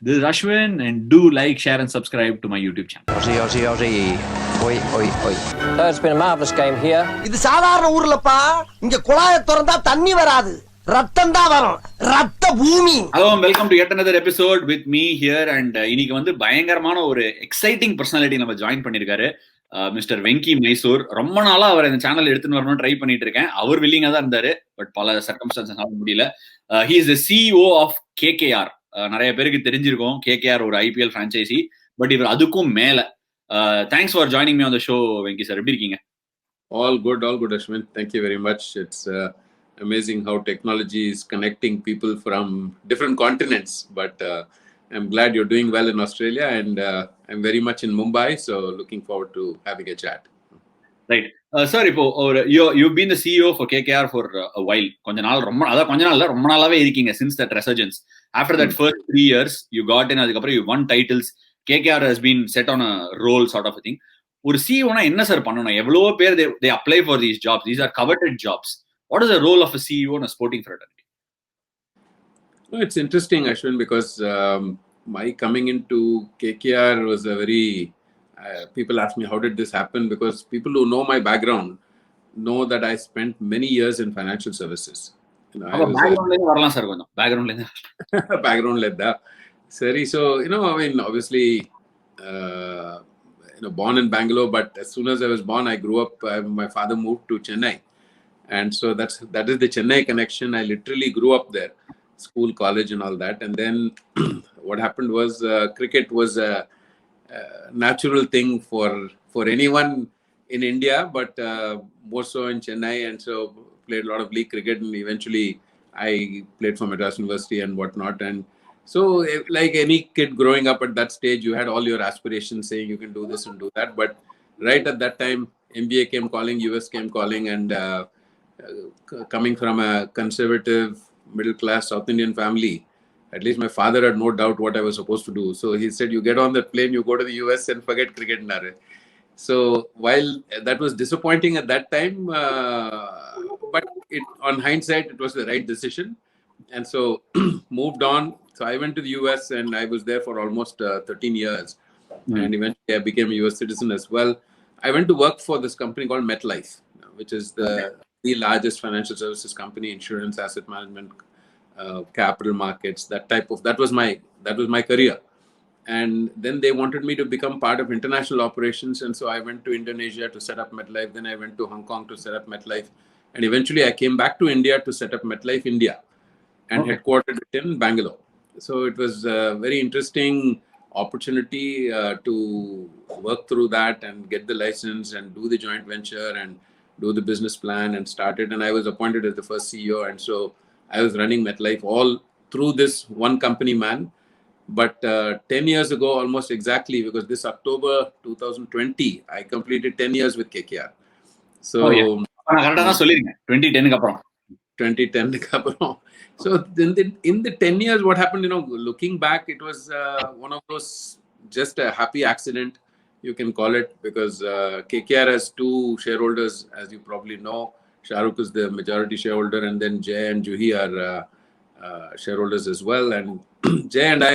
This is Ashwin, and do like, share, and subscribe to my YouTube channel. Aussie. Oi, oi, oi. So it's been a marvelous game here. இது சாதாரண ஊர்லப்பா. இங்க குழாயை திறந்தா தண்ணி வராது, ரத்தம் தான் வரும். ரத்த பூமி. Hello and welcome to yet another episode with me here. And இன்னைக்கு வந்து பயங்கரமான ஒரு எக்ஸைட்டிங் பர்சனாலிட்டி நம்ம ஜாயின் பண்ணிருக்காரு, மிஸ்டர் வெங்கி மைசூர். ரொம்ப நாளா அவர் இந்த சேனல் எடுத்துன்னு வரணும்னு ட்ரை பண்ணிட்டு இருக்கேன். அவர் வில்லிங்கா தான் இருந்தாரு, பட் பல சர்க்கம்ஸ்டான்சஸ் முடியல. He is the CEO of KKR. நிறைய பேருக்கு தெரிஞ்சிருக்கும், KKR ஒரு IPL franchise, பட் இவர் அதுக்கும் மேல. Thanks for joining me on the show, Venky sir. எப்படி இருக்கீங்க? All good, Ashwin. Thank you very much. It's amazing how technology is connecting people from different continents. But I'm glad you're doing well in Australia, and I'm very much in Mumbai. So looking forward to having a chat. Right. Sir, you've been the CEO for KKR for a while. கொஞ்ச நாள் ரொம்ப நாளாவே இருக்கீங்க, since that resurgence. After that first 3 years, you got in, அதுக்கப்புறம் you won titles. KKR has been set on a role sort of a thing. ஒரு CEO-னா என்ன sir பண்ணணும்? எவ்வளவோ பேர் they apply for these jobs. These are coveted jobs. What is the role of a CEO in a sporting fraternity? No, it's interesting, Ashwin, because my coming into KKR was a very... people ask me, how did this happen? Because people who know my background know that I spent many years in financial services. Background like that. Sorry, so, obviously, born in Bangalore, but as soon as I was born, I grew up, my father moved to Chennai. And so that is the Chennai connection. I literally grew up there, school, college and all that. And then what happened was cricket was a natural thing for anyone in India, but more so in Chennai. And so played a lot of league cricket, and eventually I played for Madras University and whatnot. And so like any kid growing up at that stage, you had all your aspirations saying you can do this and do that. But right at that time, MBA came calling, US came calling, and coming from a conservative middle class South Indian family, at least my father had no doubt what I was supposed to do. So he said, you get on that plane, you go to the US and forget cricket. So while that was disappointing at that time, but on hindsight, it was the right decision. And so moved on. So I went to the US and I was there for almost 13 years. And eventually I became a US citizen as well. I went to work for this company called MetLife, which is the largest financial services company, insurance, asset management, capital markets, that was my career. And then they wanted me to become part of international operations. And so I went to Indonesia to set up MetLife. Then I went to Hong Kong to set up MetLife. And eventually I came back to India to set up MetLife India and headquartered it in Bangalore. So it was a very interesting opportunity to work through that and get the license and do the joint venture and do the business plan and start it. And I was appointed as the first CEO. And so I was running MetLife all through this one company, man. But 10 years ago, almost exactly, because this October 2020, I completed 10 years with KKR. So, 2010 அப்புறம். So in the 10 years, what happened, looking back, it was one of those, just a happy accident, you can call it, because KKR has two shareholders, as you probably know. Shahrukh is the majority shareholder, and then Jay and Juhi are shareholders as well. And Jay and I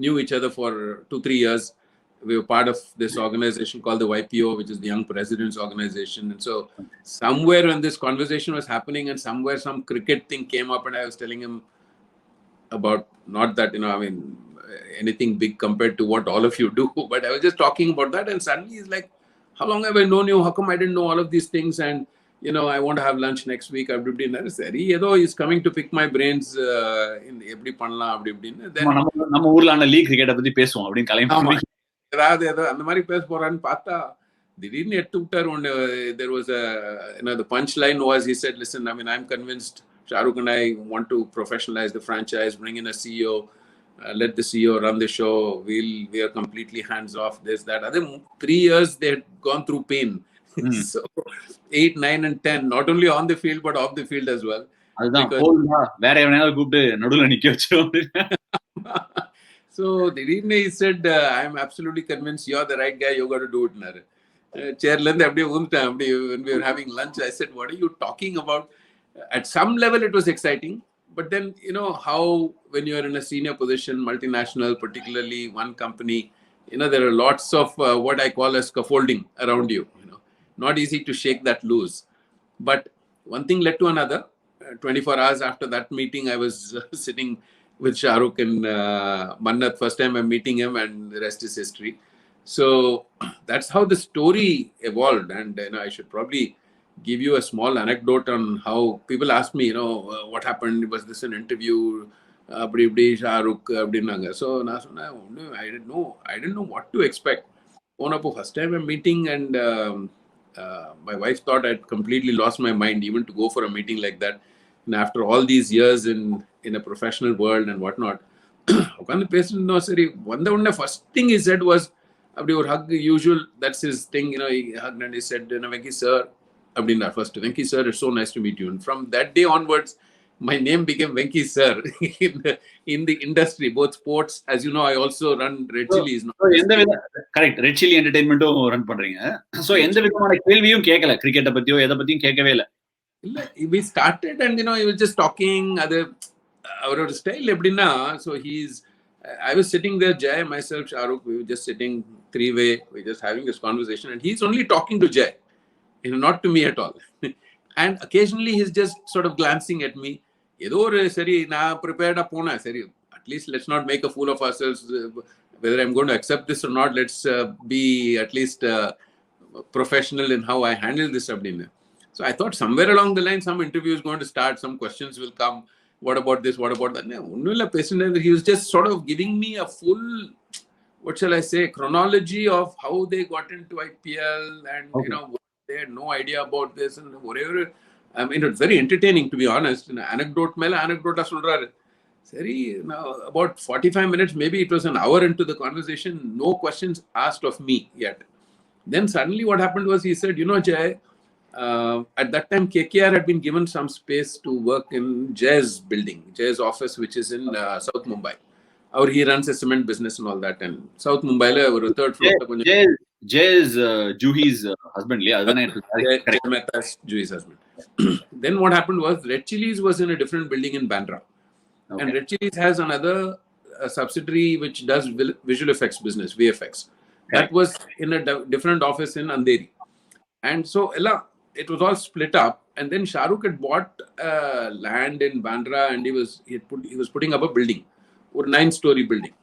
knew each other for 2-3 years. We were part of this organization called the YPO, which is the Young Presidents Organization. And so somewhere when this conversation was happening, and somewhere some cricket thing came up, and I was telling him about, not that, anything big compared to what all of you do, but I was just talking about that. And suddenly he's like, how long have I known you? How come I didn't know all of these things? And I want to have lunch next week. He's coming to pick my brains in every panla. Then நம்ம ஊர்ல அந்த league கிரிக்கெட்ட பத்தி பேசுவோம் அப்படினு கலைஞர் அந்த மாதிரி பேச போறான்னு பார்த்தா திடீர்னு எடுத்து விட்டார். There was the punchline was, he said, listen, I'm convinced Shahrukh and I want to professionalize the franchise, bring in a CEO, let the CEO run the show. We are completely hands off, this, that. Other 3 years they had gone through pain. So 8, 9 and 10, not only on the field but off the field as well. வேற எவனாவது கூப்பிட்டு நடுவுல நிக்க வச்சோம். So he said, I'm absolutely convinced you're the right guy, you got to do it. Chairla when we were having lunch, I said, what are you talking about? At some level it was exciting, But then, you know, how when you're in a senior position, multinational, particularly one company, you know, there are lots of what I call as scaffolding around you, you know, not easy to shake that loose. But one thing led to another. 24 hours after that meeting, I was sitting with Shah Rukh and Mannat. First time I'm meeting him, and the rest is history. So that's how the story evolved. And you know, I should probably give you a small anecdote on how people ask me, you know, what happened? Was this an interview? Shah Rukh, so I didn't know what to expect. First time I'm meeting, and my wife thought I'd completely lost my mind even to go for a meeting like that. And after all these years in a professional world and whatnot, first thing he said was, hug usual, that's his thing, you know, he hugged and he said, Venky sir, first, Venky sir, it's so nice to meet you. And from that day onwards, my name became Venky sir in the industry, both sports. As you know, I also run Red Chillies. Correct. Red Chilli Entertainment run பண்றீங்க. So எந்த விதமான கேள்வியும் கேட்கல, கிரிக்கெட்ட பத்தியோ எதை பத்தியும் கேட்கவே இல்ல. We started, and you know, he was just talking our style eppdina. So I was sitting there, Jay, myself, Shah Rukh, we were just sitting three-way, we were just having this conversation, and he's only talking to Jay, you know, not to me at all. And occasionally he's just sort of glancing at me. Prepared at least let's not make a fool of ourselves. Whether I'm going to accept this or not, let's be at least professional in how I handle this. So I thought somewhere along the line, some interview is going to start, some questions will come. What about this? What about that? He was just sort of giving me a full, what shall I say, chronology of how they got into IPL, and you know, they had no idea about this and whatever. I mean, it's very entertaining, to be honest. Anecdote now about 45 minutes, maybe it was an hour into the conversation, no questions asked of me yet. Then suddenly what happened was, he said, you know, Jay, at that time KKR had been given some space to work in Jay's building, Jay's office, which is in South Mumbai. He runs a cement business and all that. And South Mumbai, or third floor. Jay's Juhi's husband. Jay Mehta's Juhi's husband. Then what happened was, Red Chillies was in a different building in Bandra. Okay. And Red Chillies has another subsidiary which does visual effects business, VFX. Okay. That was in a different office in Andheri. And so it was all split up. And then Shah Rukh had bought land in Bandra, and he was putting up a building, or 9-story building.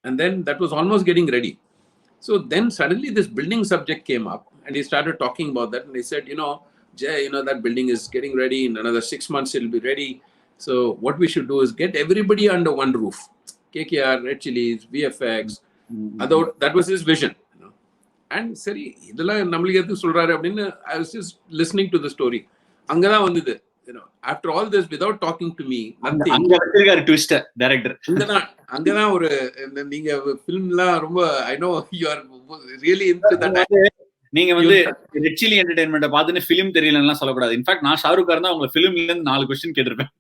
And then that was almost getting ready. So then suddenly this building subject came up, and he started talking about that. And he said, you know, Jay, you know, that building is getting ready. In another 6 months, it'll be ready. So what we should do is get everybody under one roof. KKR, Red Chillies, VFX. That was his vision. You know? And I was just listening to the story. You know, after all this, without talking to me, nothing. Twister, director. I know you are really into that. நீங்க வந்து red chilli என்டர்டெயின்மென்ட்ட பார்த்துட்டு film தெரியலன்னு சொல்லக்கூடாது. In fact நான் ஷாருக் இருந்தா உங்க ஃபிலிம்ல இருந்து 4 question கேட்டிருப்பேன்.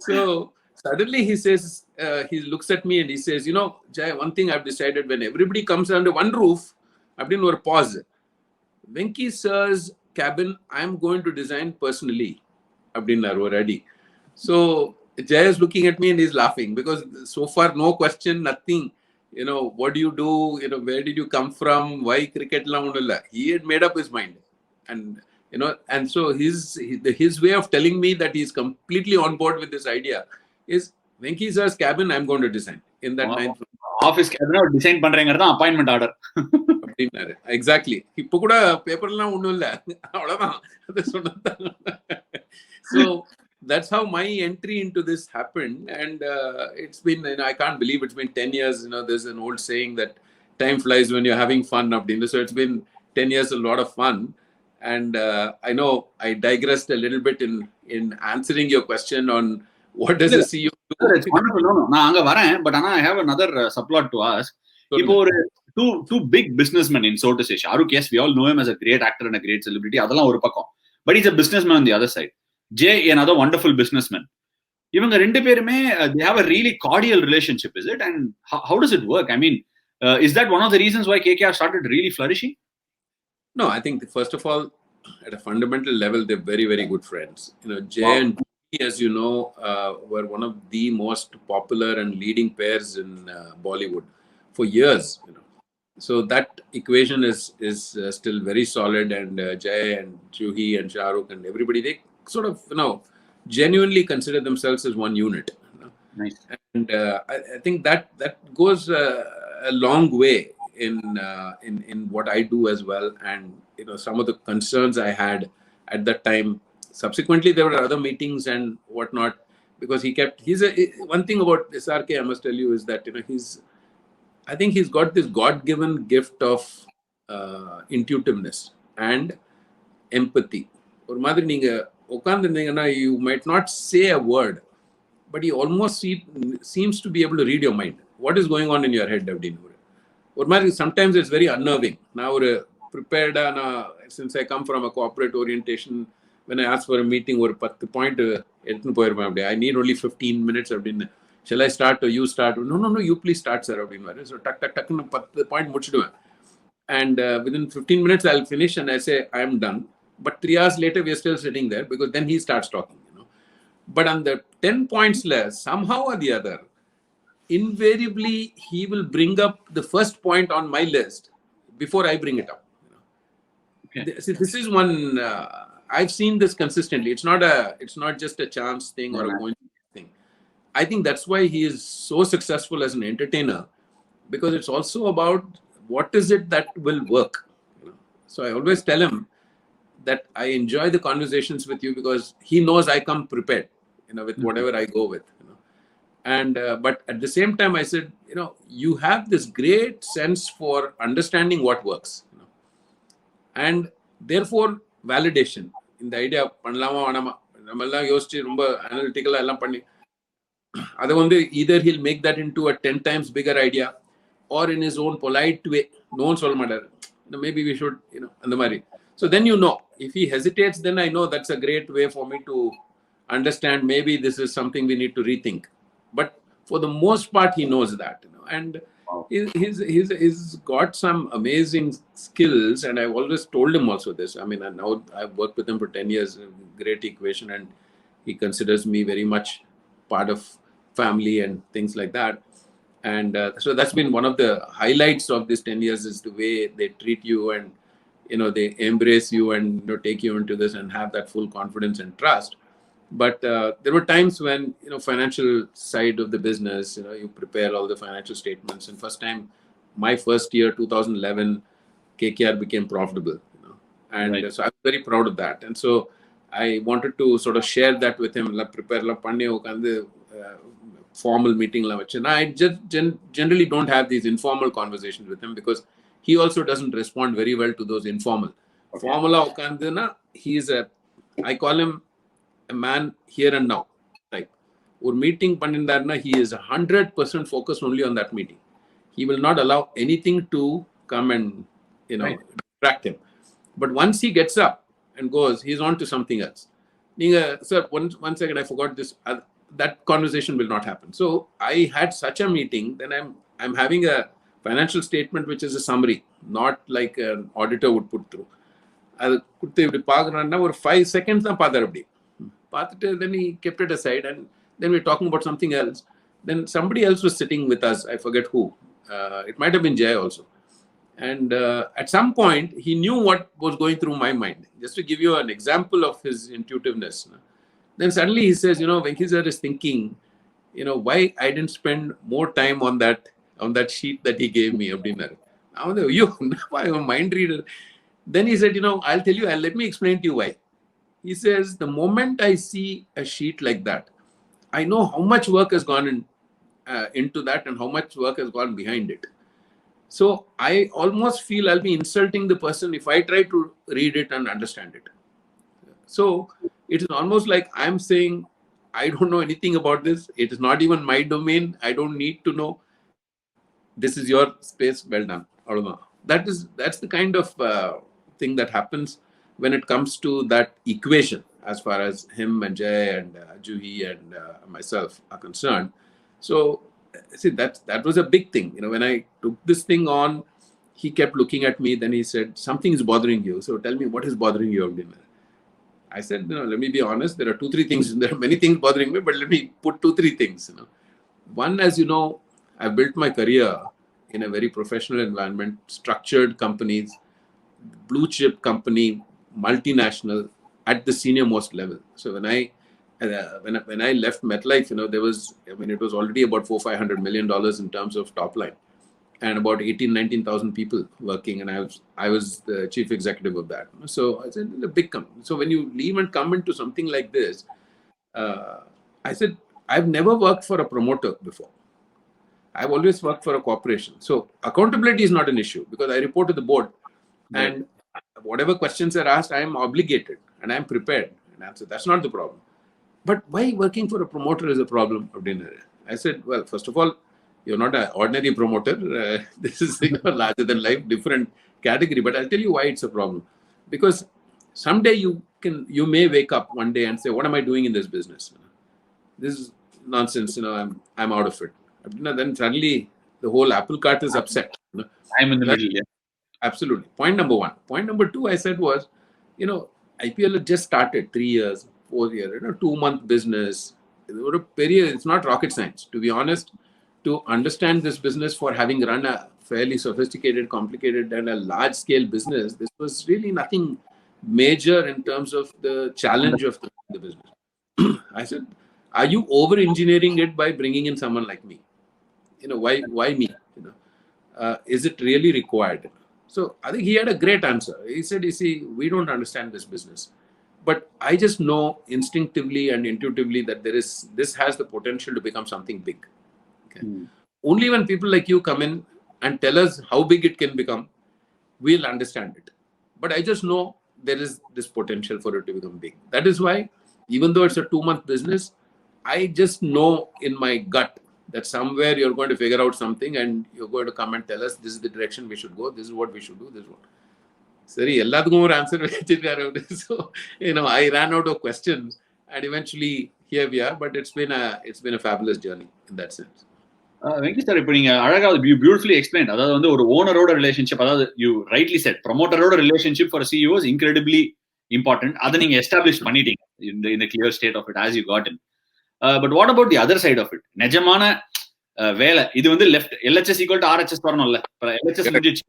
So suddenly he says, he looks at me and he says, you know, Jay, one thing I've decided, when everybody comes under one roof, abdin or pause, Venky sir's cabin I'm going to design personally. Abdin already. So Jay is looking at me and he's laughing, because so far no question, nothing. You know, what do you do? You know, where did you come from? Why cricket? He had made up his mind. And, you know, and so his way of telling me that he's completely on board with this idea is, Venky sir's cabin I'm going to design in that 9th floor. Office cabin design பண்றேங்கறத appointment order. Exactly. இப்போ கூட பேப்பர்லாம் ஒண்ணும் இல்ல. அவ்வளவுதான். அது சொன்னதா. So that's how my entry into this happened. And it's been, you know, I can't believe it's been 10 years. You know, there's an old saying that time flies when you're having fun. So it's been 10 years, a lot of fun. And I know I digressed a little bit in answering your question on what does a CEO do. It's wonderful. No. நான் அங்க வரேன், but I have another subplot to ask. இப்போ ஒரு two big businessmen in, so to say. Shahrukh, yes, we all know him as a great actor and a great celebrity. அதெல்லாம் ஒரு பக்கம். But he's a businessman on the other side. Jay, another wonderful businessman. இவங்க ரெண்டு பேருமே they have a really cordial relationship, is it? And how does it work? I mean, is that one of the reasons why KKR started really flourishing? No, I think first of all, at a fundamental level, they're very, very good friends. Jay and Juhi, as you know, were one of the most popular and leading pairs in Bollywood for years. So that equation is still very solid, and Jay and Juhi and Shah Rukh and everybody, they sort of genuinely consider themselves as one unit. Nice. And I think that goes a long way in what I do as well. And some of the concerns I had at that time. Subsequently, there were other meetings and whatnot, because one thing about SRK, I must tell you, is that I think he's got this God-given gift of intuitiveness and empathy. ஒரு மாதிரி நீங்க உட்கார்ந்திருந்தீங்கன்னா, you might not say a word, but he almost seems to be able to read your mind. What is going on in your head? Or sometimes it's very unnerving. Now, prepared, since I come from a corporate orientation, when I ask for a meeting, or 10 point, I need only 15 minutes. Shall I start or you start? No, you please start, sir. So, tuck, 10 point. And within 15 minutes, I'll finish and I say, I'm done. But 3 hours later, we're still sitting there, because then he starts talking. But on the 10 points less, somehow or the other, invariably, he will bring up the first point on my list before I bring it up. Okay. This is one, I've seen this consistently. It's not just a chance thing or a coincidence thing. I think that's why he is so successful as an entertainer, because it's also about what is it that will work. So I always tell him that I enjoy the conversations with you, because he knows I come prepared, with whatever I go with. And but at the same time, I said, you have this great sense for understanding what works, and therefore validation in the idea of analytical. Either he'll make that into a 10 times bigger idea, or in his own polite way, no one maybe we should, and the mari. So then if he hesitates, then I know that's a great way for me to understand maybe this is something we need to rethink. But for the most part, he knows that, and he's got some amazing skills. And I've always told him also this. I mean, now I've worked with him for 10 years, great equation, and he considers me very much part of family and things like that. And so that's been one of the highlights of this 10 years, is the way they treat you, and they embrace you and take you into this and have that full confidence and trust. But there were times when financial side of the business, you prepare all the financial statements, and my first year 2011, KKR became profitable, and right. So I'm very proud of that. And so I wanted to sort of share that with him. Prepare formal meeting, and I just generally don't have these informal conversations with him, because he also doesn't respond very well to those informal. Okay. Formula ukanduna, I call him a man here and now. Like, or meeting pannindarna, he is 100% focused only on that meeting. He will not allow anything to come and right. distract him. But once he gets up and goes, he's on to something else. Sir, one second, I forgot this. That conversation will not happen. So I had such a meeting. Then I'm having a financial statement which is a summary, not like an auditor would put through. Or 5 seconds, then he kept it aside, and then we're talking about something else. Then somebody else was sitting with us. I forget who. It might have been Jay also. And at some point, he knew what was going through my mind. Just to give you an example of his intuitiveness. Then suddenly he says, Venky sir is thinking, why I didn't spend more time on that sheet that he gave me. I'm a mind reader. Then he said, I'll tell you, let me explain to you why. He says, the moment I see a sheet like that, I know how much work has gone into that, and how much work has gone behind it. So I almost feel I'll be insulting the person if I try to read it and understand it. So it is almost like I'm saying, I don't know anything about this. It is not even my domain. I don't need to know. This is your space. Well done. That's the kind of thing that happens when it comes to that equation, as far as him and Jay and Juhi and myself are concerned. So see, that was a big thing. When I took this thing on, he kept looking at me. Then he said, something is bothering you. So tell me, what is bothering you, Abdinner? I said, let me be honest. There are 2-3 things. There are many things bothering me, but let me put 2-3 things. One, as you know, I built my career in a very professional environment, structured companies, blue chip company, multinational, at the senior most level. So when I left MetLife, there was, it was already about $400-500 million in terms of top line, and about 19,000 people working, and I was the chief executive of that. So I said, a big company. So when you leave and come into something like this, I said, I've never worked for a promoter before. I've always worked for a corporation. So accountability is not an issue because I report to the board, and whatever questions are asked, I am obligated and I'm prepared and answer. That's not the problem. But why working for a promoter is a problem of dinner? I said, well, first of all, you're not an ordinary promoter. This is larger than life, different category. But I'll tell you why it's a problem. Because someday you may wake up one day and say, what am I doing in this business? This is nonsense. I'm out of it. Then suddenly the whole apple cart is upset. I'm in the middle. Yeah. Absolutely. Point number one. Point number two, I said was, IPL had just started 3 years, 4 years, 2-month business. It's not rocket science. To be honest, to understand this business, for having run a fairly sophisticated, complicated, and a large-scale business, this was really nothing major in terms of the challenge of the business. I said, are you over-engineering it by bringing in someone like me? Why me? Is it really required? So I think he had a great answer. He said, you see, we don't understand this business, but I just know instinctively and intuitively that this has the potential to become something big. Okay? Only when people like you come in and tell us how big it can become, we'll understand it. But I just know there is this potential for it to become big. That is why, even though it's a 2-month business, I just know in my gut that somewhere you're going to figure out something and you're going to come and tell us this is the direction we should go, this is what we should do, this is what. Sorry, எல்லாத்துக்கும் ஒரு answer வச்சிருக்காரு. So, I ran out of questions and eventually here we are, but it's been a fabulous journey in that sense. Venky sir, இப்போ நீங்க அழகா beautifully explain. அதாவது வந்து ஒரு ஓனரோட ரிலேஷன்ஷிப், அதாவது யூ ரைட்லி செட், ப்ரொமோட்டரோட relationship for CEO is incredibly important. அதை நீங்க எஸ்டாப்ளிஷ் பண்ணிட்டீங்க இந்த clear state of it as you got in. But what about the other side of it? நிஜமான வேலை இது வந்து left LHS equal to RHS வரணும்ல. எல்ஹெச்எஸ் முடிஞ்சிச்சு,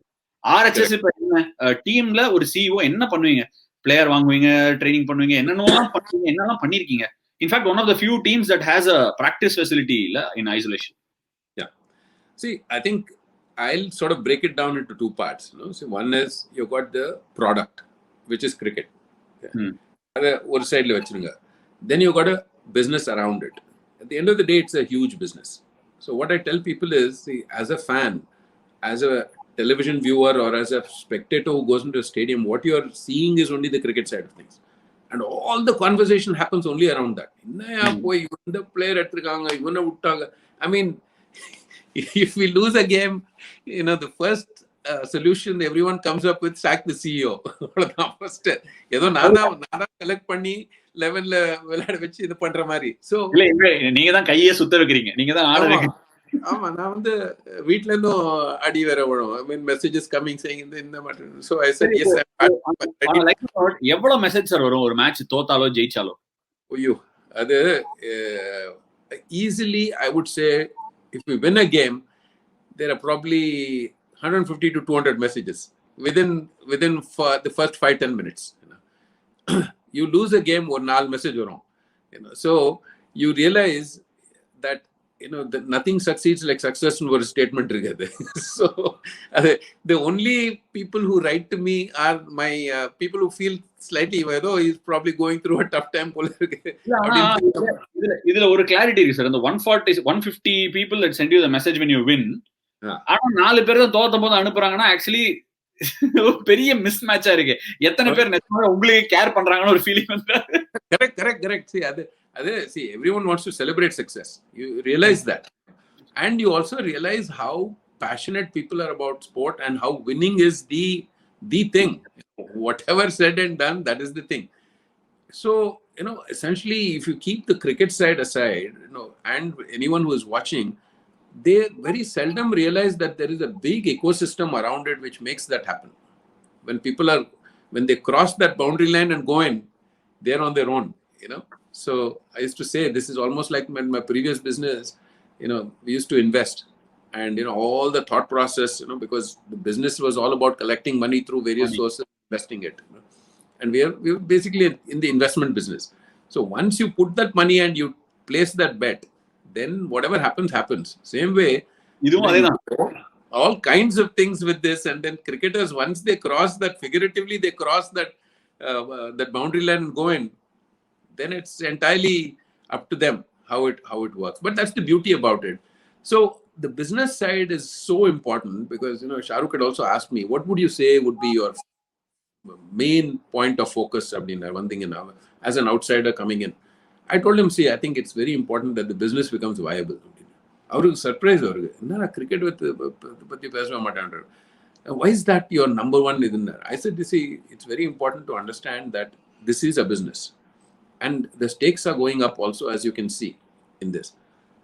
ஆர்ஹெச்எஸ் இப்ப என்ன டீம்ல ஒரு சிஇஓ என்ன பண்ணுவீங்க? பிளேயர் வாங்குவீங்க, ட்ரைனிங் பண்ணுவீங்க, என்னெல்லாம் பண்ணிருக்கீங்க. In fact one of the few teams that has a practice facility in isolation. See, I think I'll sort of break it down into 2 parts. So one is you got the product, which is cricket. One side le vechirunga. Then you got a business around it. At the end of the day, it's a huge business. So what I tell people is, see, as a fan, as a television viewer, or as a spectator who goes into a stadium, what you're seeing is only the cricket side of things. And all the conversation happens only around that. The player ettirukanga, ivana vittaanga. I mean, if we lose a game, the first solution everyone comes up with, sack the CEO. First, ஏதோ நான் select பண்ணி லெவல்ல விளையாட வச்சு இது பண்ற மாதிரி. So நீங்க தான் கையே சுத்த வைக்கிறீங்க, நீங்க தான் ஆர்டர். ஆமா, நான் வந்து வீட்ல இருந்தும் அடி வேற வரும். I mean, messages coming saying இந்த மாதிரி. So I said yes. எவ்வளவு மெசேஜ் சார் வரும் ஒரு மேட்ச் தோத்தாலோ ஜெயிச்சாலோ? ஐயோ, அது easily I would say, if we win a game, there are probably 150 to 200 messages within for the first 5-10 minutes. You lose a game, or 4 message varum. So you realize that that nothing succeeds like success in ஒரு statement irukadhu. So the only people who write to me are my people who feel slightly, though he's probably going through a tough time போல இருக்கு. இதுல ஒரு clarity இருக்கு sir. அந்த 150 people that send you the message when you win, ஆனா 4 பேர் தான் தோத்த போது அனுப்புறாங்கன்னா ஆக்சுவலி பெரிய மிஸ் மேட்சா இருக்கு. எத்தனை பேர் நிஜமா உங்களுக்கு கேர் பண்றாங்கன்னு ஒரு ஃபீலிங் வந்து. Correct. See, everyone wants to celebrate success. You realize that, and you also realize how passionate people are about sport and how winning is the thing. Whatever said and done, that is the thing. So essentially, if you keep the cricket side aside, and anyone who is watching, they very seldom realize that there is a big ecosystem around it which makes that happen. When they cross that boundary line and go in, they're on their own, So I used to say, this is almost like when my previous business, we used to invest, and, all the thought process, because the business was all about collecting money through various sources, investing it. And we are basically in the investment business. So once you put that money and you place that bet, then whatever happens. Same way, all kinds of things with this, and then cricketers, once they cross that, figuratively they cross that boundary line and go in, then it's entirely up to them how it works. But that's the beauty about it. So the business side is so important, because Shahrukh had also asked me, what would you say would be your main point of focus, one thing as an outsider coming in? I told him, see, I think it's very important that the business becomes viable. Surprise, cricket with why is that your number one? I said, see, it's very important to understand that this is a business, and the stakes are going up also, as you can see in this.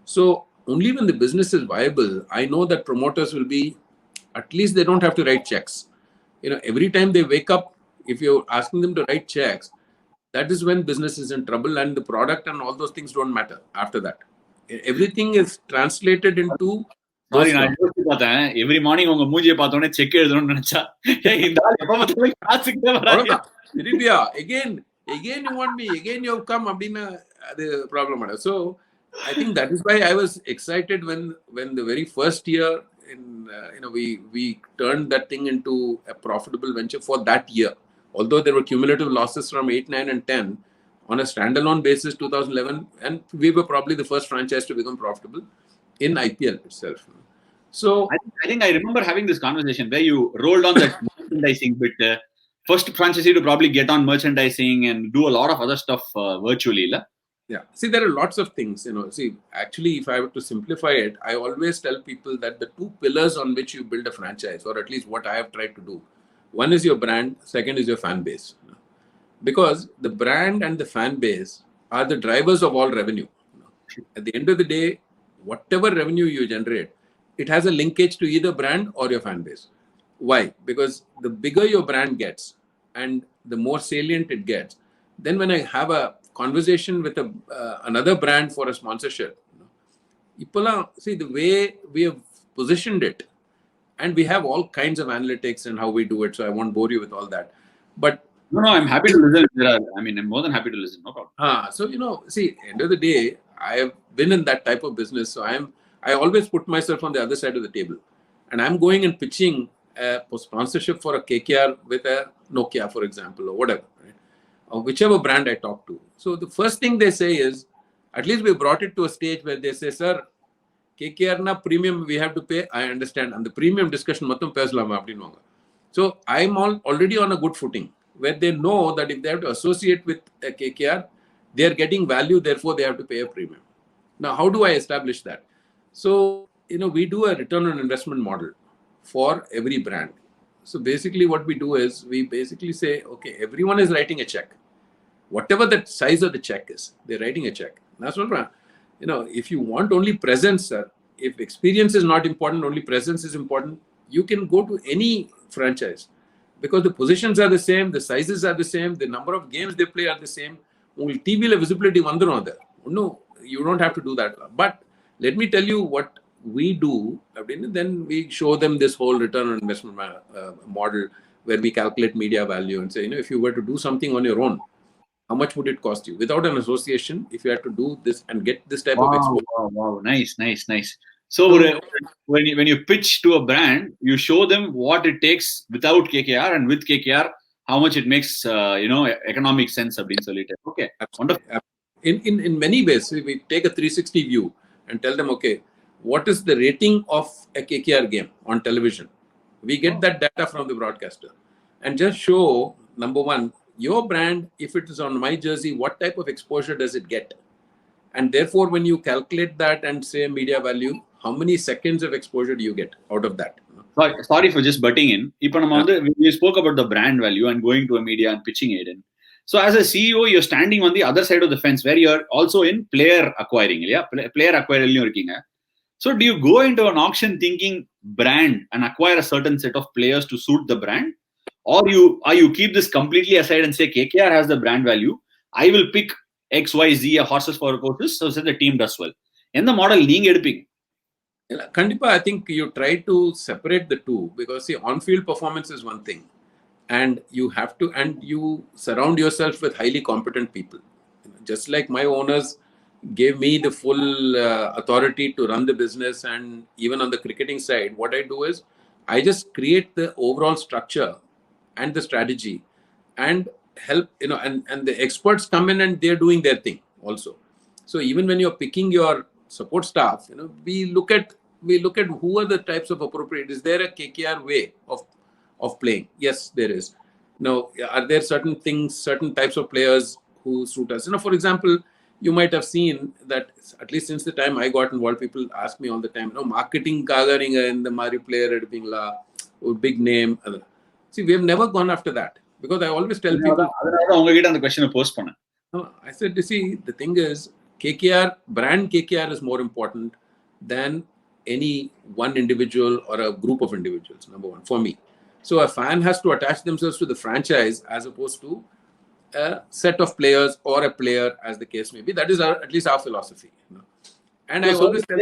So only when the business is viable, I know that promoters will be, at least they don't have to write checks. Every time they wake up, if you're asking them to write checks, that is when business is in trouble, and the product and all those things don't matter after that. Everything is translated into. Sorry, நான் யோசிச்சு பார்த்தேன். Every morning உங்க மூஞ்சியை பார்த்தோன்னே check எழுதணும்னு நினைச்சா, இந்த ஆள் எப்ப பார்த்தாலும் காசுக்கிட்டே வராங்க. Again you want me, again you have come, அப்படின்னா அது ப்ராப்ளம் ஆகும். So I think that is why I was excited when the very first year we turned that thing into a profitable venture for that year. Although there were cumulative losses from 8, 9 and 10, on a standalone basis 2011, and we were probably the first franchise to become profitable in IPL itself. So I think I remember having this conversation where you rolled on that merchandising bit. First franchisee to probably get on merchandising and do a lot of other stuff virtually. Yeah. See, there are lots of things, See, actually, if I were to simplify it, I always tell people that the two pillars on which you build a franchise, or at least what I have tried to do, one is your brand, second is your fan base. Because the brand and the fan base are the drivers of all revenue. At the end of the day, whatever revenue you generate, it has a linkage to either brand or your fan base. Why? Because the bigger your brand gets and the more salient it gets, then when I have a conversation with another brand for a sponsorship, see the way we have positioned it, and we have all kinds of analytics and how we do it, so I won't bore you with all that. But no, I'm happy to listen. I'm more than happy to listen. No problem. So see, end of the day, I have been in that type of business, so I always put myself on the other side of the table, and I'm going and pitching a sponsorship for a KKR with a Nokia, for example, or whatever, right? Or whichever brand I talk to. So the first thing they say is, at least we brought it to a stage where they say, sir, KKR na premium we have to pay. I understand, and the premium discussion mattum pesalama appadinuvanga. So I'm already on a good footing, where they know that if they have to associate with a KKR, they are getting value, therefore they have to pay a premium. Now, how do I establish that? So, we do a return on investment model for every brand. So basically what we do is, we basically say, okay, everyone is writing a check. Whatever the size of the check is, they're writing a check. That's what, if you want only presence, sir, if experience is not important, only presence is important, you can go to any franchise. Because the positions are the same, the sizes are the same, the number of games they play are the same. Only TV visibility vandrum there. No, you don't have to do that. But let me tell you what we do. Then we show them this whole return on investment model, where we calculate media value and say, if you were to do something on your own, how much would it cost you? Without an association, if you had to do this and get this type of exposure. Wow. Nice. So when you pitch to a brand, you show them what it takes without KKR, and with KKR, how much it makes economic sense. Okay, wonderful. In many ways, we take a 360 view and tell them, okay, what is the rating of a KKR game on television? We get that data from the broadcaster and just show, number one, your brand, if it is on my jersey, what type of exposure does it get? And therefore, when you calculate that and say media value, how many seconds of exposure do you get out of that? Sorry for just butting in. We spoke about the brand value and going to a media and pitching it in. So as a CEO, you're standing on the other side of the fence, where you're also in player acquiring. Yeah, player acquiring. So do you go into an auction thinking brand and acquire a certain set of players to suit the brand? Or you keep this completely aside and say KKR has the brand value. I will pick XYZ horses for courses so that the team does well. In the model, நீங்க எடுப்பீங்க. Kandipa, I think you try to separate the two, because see, on-field performance is one thing, and you surround yourself with highly competent people. Just like my owners gave me the full authority to run the business, and even on the cricketing side, what I do is I just create the overall structure and the strategy, and help, and the experts come in and they're doing their thing also. So even when you're picking your support staff, we look at who are the types of appropriate. Is there a KKR way of playing? Yes, there is. Now, are there certain types of players who suit us? For example, you might have seen that at least since the time I got involved, people ask me all the time, marketing kaga neenga in the Mari player edupingla, or big name. See, we have never gone after that, because I always tell people. I said, you see, the thing is, brand KKR is more important than any one individual or a group of individuals, number one, for me. So a fan has to attach themselves to the franchise as opposed to a set of players or a player, as the case may be. That is at least our philosophy. And I always tell.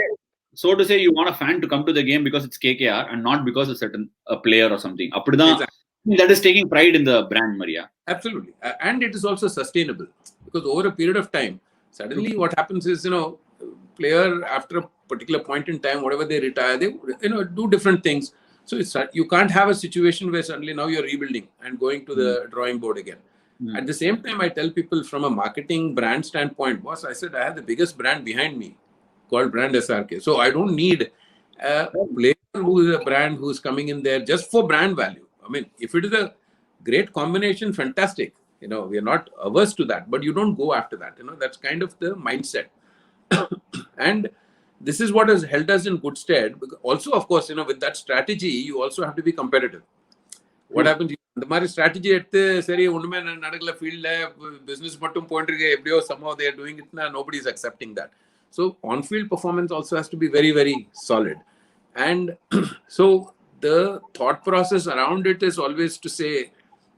So to say, you want a fan to come to the game because it's KKR and not because of a player or something. Exactly. That is taking pride in the brand, Maria. Absolutely. And it is also sustainable, because over a period of time, suddenly what happens is, player after a particular point in time, whatever they retire, they do different things. So you can't have a situation where suddenly now you're rebuilding and going to the drawing board again. At the same time, I tell people from a marketing brand standpoint, boss, I said I have the biggest brand behind me called brand SRK. So I don't need a player who is a brand who's coming in there just for brand value. I mean, if it is a great combination, fantastic. We are not averse to that, but you don't go after that. That's kind of the mindset. And this is what has held us in good stead. Also, of course, with that strategy, you also have to be competitive. What happens? The strategy at the field business somehow they are doing it now, nobody is accepting that. So on-field performance also has to be very, very solid. And so the thought process around it is always to say,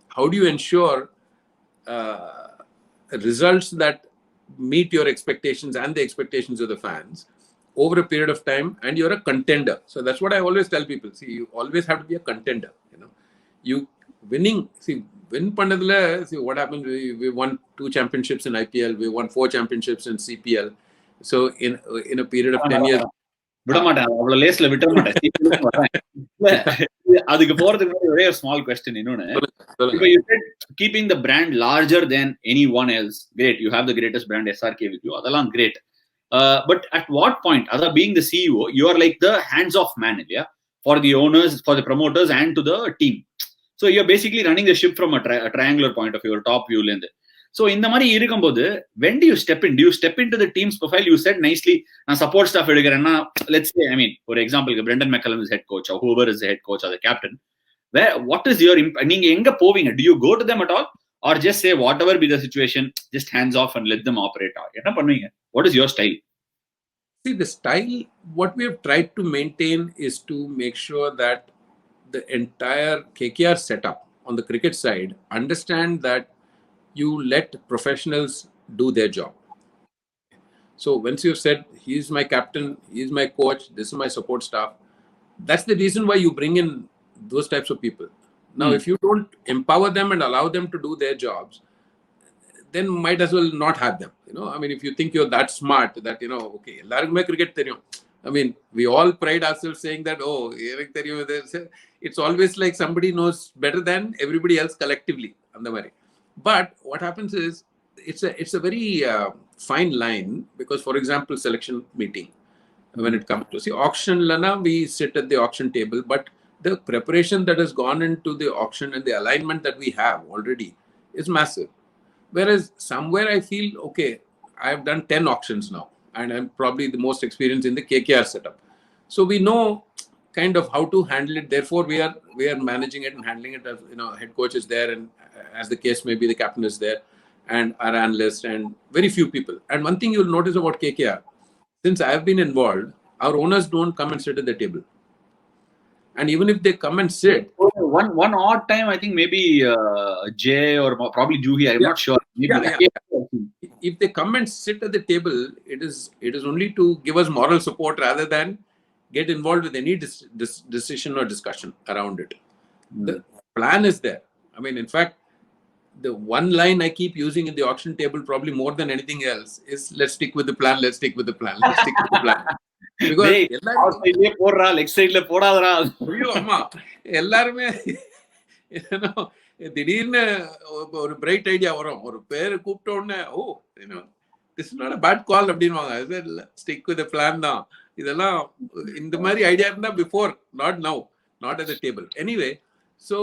how do you ensure results that meet your expectations and the expectations of the fans over a period of time, and you're a contender. So that's what I always tell people. See, you always have to be a contender. You winning. See, win pandadla. See what happened. We won 2 championships in IPL. We won 4 championships in CPL. So in a period of 10 years. அதுக்கு போறதுக்கு முன்னாடி ஒரே small question இன்னொன்னு. You said keeping the brand larger than anyone else. Great, you have the greatest brand SRK with you. அதெல்லாம் great. But at what point, other being the CEO, you are like the hands-off man, yeah, for the owners, for the promoters, and to the team. So you're basically running the ship from a triangular point of view, or top view. So in the mari irukumbodhu, when do you step in? Do you step into the team's profile? You said nicely, na support staff edukarenna, let's say, I mean, for example, Brendan McCullum is head coach, or whoever is the head coach or the captain. What is your neenga enga povinga? Do you go to them at all, or just say whatever be the situation, just hands off and let them operate? Enna பண்ணுவீங்க? What is your style? See, the style, what we have tried to maintain is to make sure that the entire KKR setup on the cricket side understand that you let professionals do their job. So once you've said, he's my captain, he's my coach, this is my support staff, that's the reason why you bring in those types of people. Now, if you don't empower them and allow them to do their jobs, then might as well not have them. I mean, if you think you're that smart that, okay, எல்லாருக்குமே cricket தெரியும். I mean, we all pride ourselves saying that, it's always like somebody knows better than everybody else collectively. But what happens is, it's a very fine line, because, for example, selection meeting, when it comes to auction, we sit at the auction table, but the preparation that has gone into the auction and the alignment that we have already is massive. Whereas somewhere I feel, okay, I have done 10 auctions now, and I'm probably the most experienced in the KKR setup. So we know kind of how to handle it. Therefore, we are managing it and handling it. As head coach is there, and as the case may be, the captain is there, and our analyst, and very few people. And one thing you'll notice about KKR, since I've been involved, our owners don't come and sit at the table. And even if they come and sit, one odd time, I think maybe Jay or probably Juhi, I'm not sure. Maybe if they come and sit at the table, it is only to give us moral support rather than get involved with any decision or discussion around it. The plan is there. I mean, in fact, the one line I keep using in the auction table, probably more than anything else, is let's stick with the plan. Let's stick with the plan. Let's stick with the plan. Because leg sideல போடாதடா. ஐயோ அம்மா எல்லாருமே திடீர்னு ஒரு bright idea வரும், ஒரு பேரு கூப்பிட்ட உடனே this is not a bad call அப்படின்வாங்க. ஸ்டிக் வித் பிளான் தான். இதெல்லாம் இந்த மாதிரி ஐடியா இருந்தா before, not now, not at the table. Anyway, so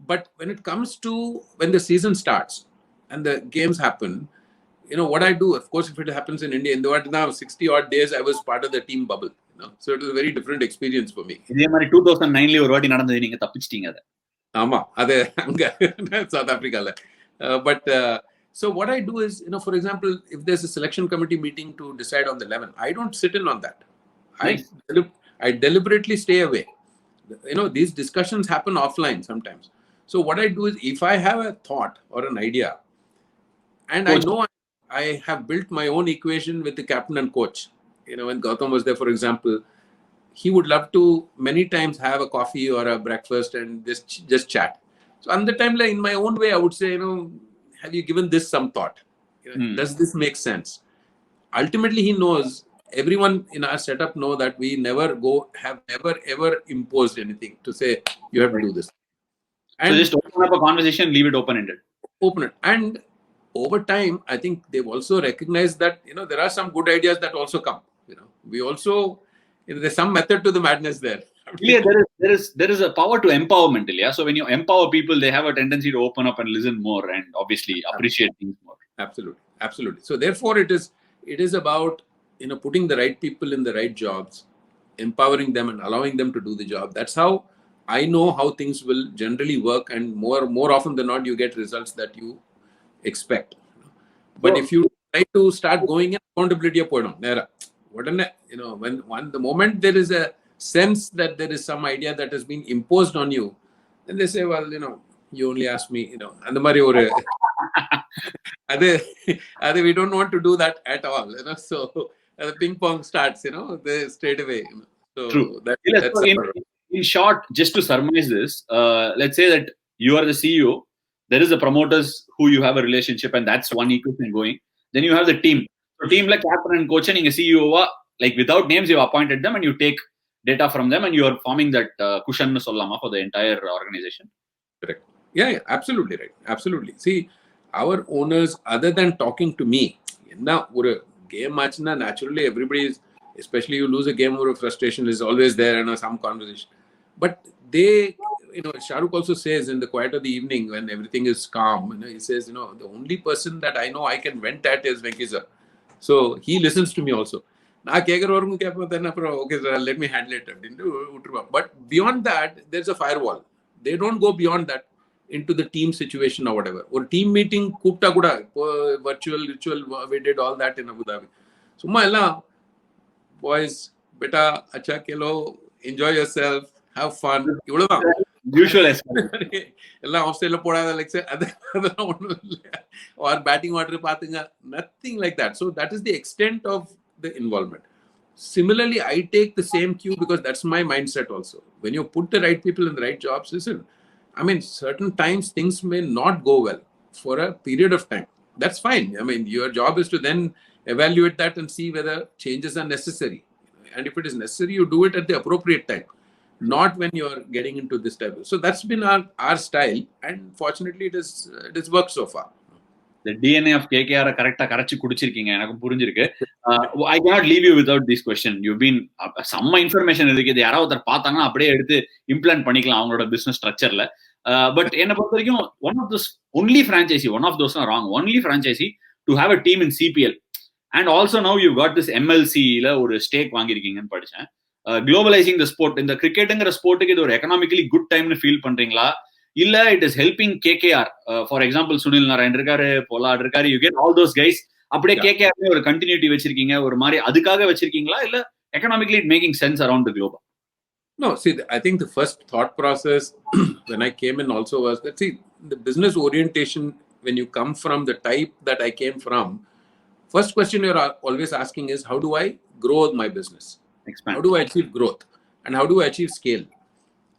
but when it comes to when the season starts and the games happen, what I do, of course, if it happens in India, in the now 60 odd days I was part of the team bubble, so it was a very different experience for me. இதே மாதிரி 2009ல ஒரு வாட்டி நடந்தது, நீங்க தப்பிச்சிட்டீங்க அத. ஆமா, அது அங்க சவுத் ஆப்பிரிக்கால. But so what I do is, for example, if there's a selection committee meeting to decide on the 11, I don't sit in on that. Nice. I deliberately stay away. These discussions happen offline sometimes. So what I do is, if I have a thought or an idea, and I know I have built my own equation with the captain and coach. When Gautam was there, for example, he would love to many times have a coffee or a breakfast and just chat. So on the time, in my own way, I would say, have you given this some thought? Does this make sense? Ultimately, he knows, everyone in our setup know that we have never ever imposed anything to say, you have to do this. And so just open up a conversation, leave it open-ended. Open it. And over time, I think they've also recognized that, there are some good ideas that also come. We also, there's some method to the madness there. Yeah, there is a power to empowerment. Yeah? So when you empower people, they have a tendency to open up and listen more and obviously appreciate things more. Absolutely. So therefore, it is about, putting the right people in the right jobs, empowering them and allowing them to do the job. That's how I know how things will generally work, and more often than not, you get results that you expect. But if you try to start going in, accountability poidum nera odane, when the moment there is a sense that there is some idea that has been imposed on you, then they say, well, you only asked me, and the mari oru adu we don't want to do that at all, so the ping pong starts, they straight away. So true. That's in short, just to surmise this, let's say that you are the CEO, there is the promoters who you have a relationship, and that's one equation going. Then you have the team. So team like captain and coach and CEO, like without names, you appointed them and you take data from them and you are forming that cushion for the entire organization. Correct. Yeah, absolutely right. Absolutely. See, our owners, other than talking to me, ஒரு game match na naturally everybody is, especially you lose a game over frustration is always there, some conversation. But they, Shahrukh also says in the quiet of the evening when everything is calm, he says, the only person that I know I can vent at is Venky sir. So he listens to me also. Na kekar varungu keppadana, okay sir, let me handle it. But beyond that, there's a firewall. They don't go beyond that into the team situation or whatever. Or team meeting kupta kuda, virtual, we did all that in Abu Dhabi. Summa ella, boys, beta, acha kelo, enjoy yourself, have fun. Usual எல்லாம் Australia போடாத lecture அதெல்லாம் ஒன்றும் இல்லை, R batting order பார்த்துங்க, nothing like that. So that is the extent of the involvement. Similarly, I take the same cue because that's my mindset also. When you put the right people in the right jobs, listen, I mean, certain times things may not go well for a period of time. That's fine. I mean, your job is to then evaluate that and see whether changes are necessary. And if it is necessary, you do it at the appropriate time, not when you're getting into this type. So that's been our style, and fortunately it has worked so far. The DNA of KKR correct கரைச்சி குடிச்சிருக்கீங்க, எனக்கு புரிஞ்சிருக்கு. I cannot leave you without this question. You've been some information இருக்கு, இது யாராவது ஒருத்தர் பார்த்தாங்கன்னா அப்படியே எடுத்து இம்ப்ளான்ட் பண்ணிக்கலாம் அவங்களோட பிசினஸ் ஸ்ட்ரக்சர்ல. பட் என்ன பொறுத்த வரைக்கும் one of those not wrong, only franchisee to have a team in CPL, and also now you've got this MLC ல ஒரு ஸ்டேக் வாங்கிருக்கீங்கன்னு படிச்சேன். Globalizing the sport, இந்த கிரிக்கெட்டுங்கிற ஸ்போர்ட்டுக்கு இது ஒரு எக்கனாமிக்கலி குட் டைம்னு ஃபீல் பண்றீங்களா, இல்ல it is helping KKR? For example Sunil Narayan இருக்காரு, பொலாட் இருக்காரு, you get all those guys, அப்படியே KKR ஒரு கண்டினியூட்டி வச்சிருக்கீங்க, ஒரு மாதிரி அதுக்காக வச்சிருக்கீங்களா, இல்ல economically it making sense around the globe? No, see, I think the first thought process when I came in also was that, see, the business orientation, when you come from the type that I came from, first question you're always asking is, how do I grow my business? Expand. How do I achieve growth? And how do I achieve scale?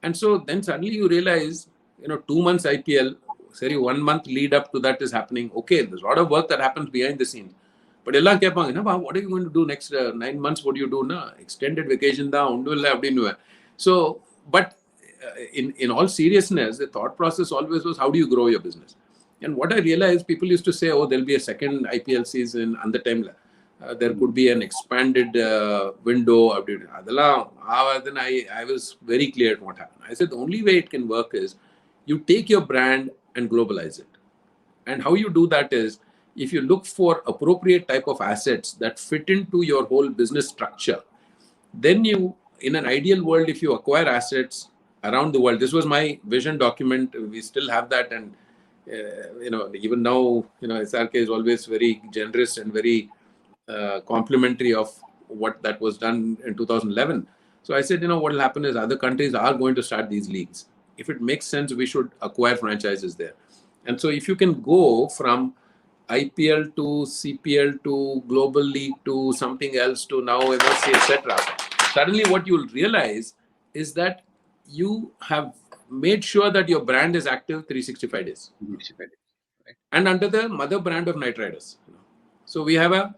And so then suddenly you realize, 2 months IPL, sorry, 1 month lead up to that is happening. Okay, there's a lot of work that happens behind the scenes. But what are you going to do next 9 months? What do you do now? Extended vacation da. So, but in all seriousness, the thought process always was, how do you grow your business? And what I realized, people used to say, oh, there'll be a second IPL season and the time. There could be an expanded window. Then I was very clear what happened. I said the only way it can work is you take your brand and globalize it. And how you do that is, if you look for appropriate type of assets that fit into your whole business structure, then you, in an ideal world, if you acquire assets around the world, this was my vision document. We still have that, and even now, SRK is always very generous and very complimentary of what that was done in 2011. So I said, what will happen is other countries are going to start these leagues. If it makes sense, we should acquire franchises there. And so if you can go from IPL to CPL to global league to something else to now MSC, etc., suddenly what you'll realize is that you have made sure that your brand is active 365 days. 365 days. Right? And under the mother brand of Knight Riders. So we have a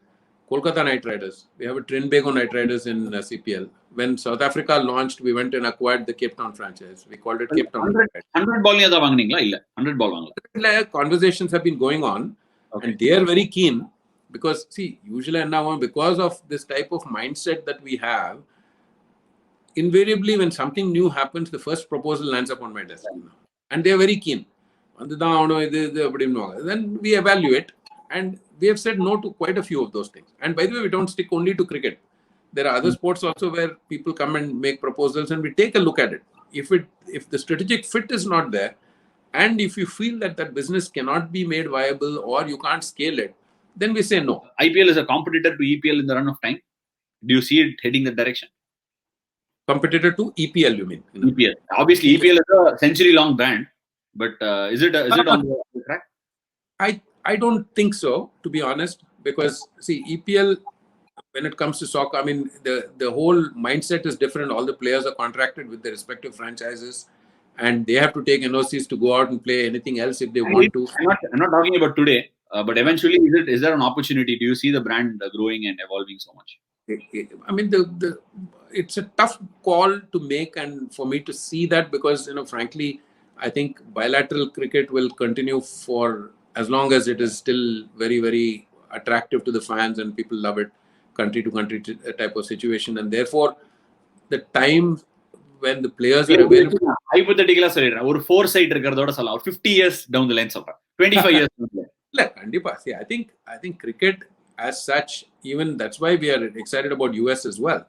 Kolkata Knight Riders. We have a Trinbago Knight Riders in CPL. When South Africa launched, we went and acquired the Cape Town franchise. We called it Cape Town. 100 ball da vaangningla illa 100 ball vaangala. Conversations have been going on, okay. And they are very keen because, see, usually now because of this type of mindset that we have, invariably when something new happens, the first proposal lands up on my desk, and they are very keen. Then we evaluate, and we have said no to quite a few of those things. And by the way, we don't stick only to cricket. There are other sports also where people come and make proposals, and we take a look at it. If the strategic fit is not there, and if you feel that business cannot be made viable or you can't scale it, then we say no. IPL is a competitor to EPL in the run of time. Do you see it heading that direction? Competitor to EPL, you mean? EPL. Obviously, EPL is a century-long brand, but is it on the track? I don't think so, to be honest, because see, EPL, when it comes to soccer, I mean, the whole mindset is different. All the players are contracted with their respective franchises, and they have to take NOCs to go out and play anything else if they want to. I'm not talking about today, but eventually, is there an opportunity? Do you see the brand growing and evolving so much? I mean, it's a tough call to make, and for me to see that, because frankly, I think bilateral cricket will continue for as long as it is still very, very attractive to the fans and people love it, country to country type of situation, and therefore the time when the players are available. Hypothetically, or foresight 50 years down the line, 25 years down the line. See, I think cricket as such, even that's why we are excited about US as well,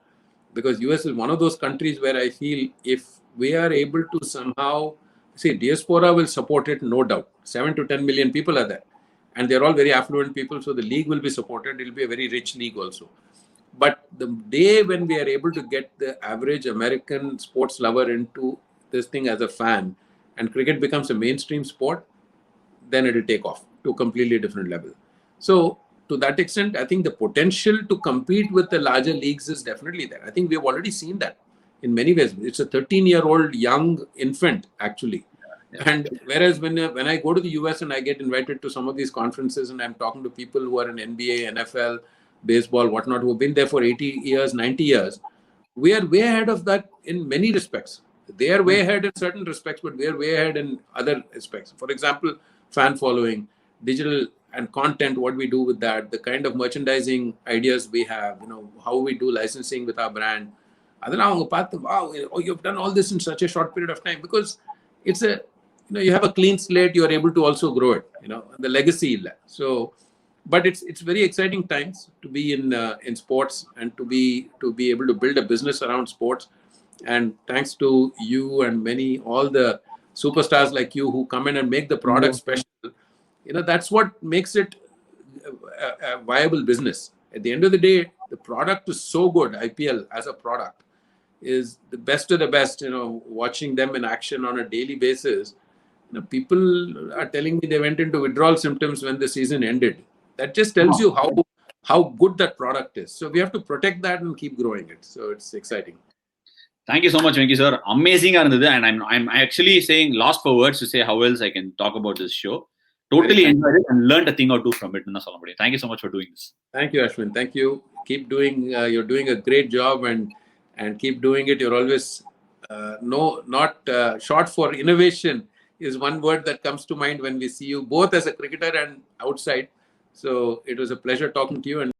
because US is one of those countries where I feel if we are able to somehow, see, diaspora will support it, no doubt. 7 to 10 million people are there, and they're all very affluent people, so the league will be supported. It will be a very rich league also. But the day when we are able to get the average American sports lover into this thing as a fan, and cricket becomes a mainstream sport, then it will take off to a completely different level. So to that extent, I think the potential to compete with the larger leagues is definitely there. I think we have already seen that in many ways. It's a 13-year-old young infant, actually. Yeah. And whereas when I go to the US and I get invited to some of these conferences and I'm talking to people who are in NBA, NFL, baseball, whatnot, who have been there for 80 years, 90 years, we are way ahead of that in many respects. They are way ahead in certain respects, but we are way ahead in other aspects. For example, fan following, digital and content, what we do with that, the kind of merchandising ideas we have, how we do licensing with our brand. Wow, you've done all this in such a short period of time, because it's you have a clean slate, you are able to also grow it, the legacy. So, but it's very exciting times to be in sports and to be able to build a business around sports. And thanks to you and all the superstars like you who come in and make the product special, that's what makes it a viable business. At the end of the day, the product is so good. IPL as a product is the best of the best. Watching them in action on a daily basis, people are telling me they went into withdrawal symptoms when the season ended. That just tells you how good that product is. So we have to protect that and keep growing it. So it's exciting. Thank you so much, Venky sir. Amazing இருந்தது, and I'm actually saying lost for words to say how else I can talk about this show. Totally enjoyed it and learned a thing or two from it. Thank you so much for doing this. Thank you, Ashwin. Thank you. Keep doing. You're doing a great job, and keep doing it. You're always not short for innovation is one word that comes to mind when we see you both as a cricketer and outside. So it was a pleasure talking to you, and